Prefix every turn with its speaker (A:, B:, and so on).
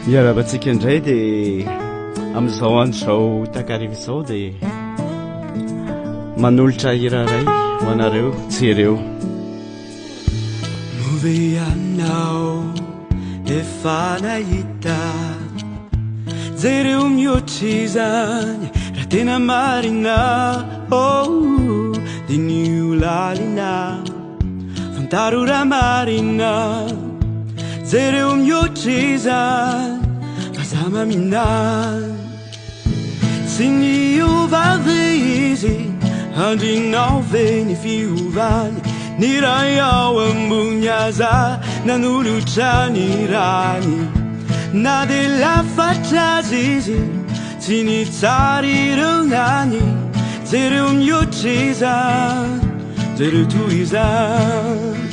A: Miarabantsika indray dia amin'izao andro zao takariva izao dia manolotra hiraray ho anareo jereo.
B: Move anao efa nahita jereo mihoatra izany raha tena marina dia nio lalina fantaro raha marina jereo mihoatra izany fa maminany tsy niovavy izy andrinao ve ny fiovany ny raha ao ambony aza nanolotra ny rany na dia lafatra azy izy tsy nitsara ireo nany jereo mihoatra izany jereo toy izany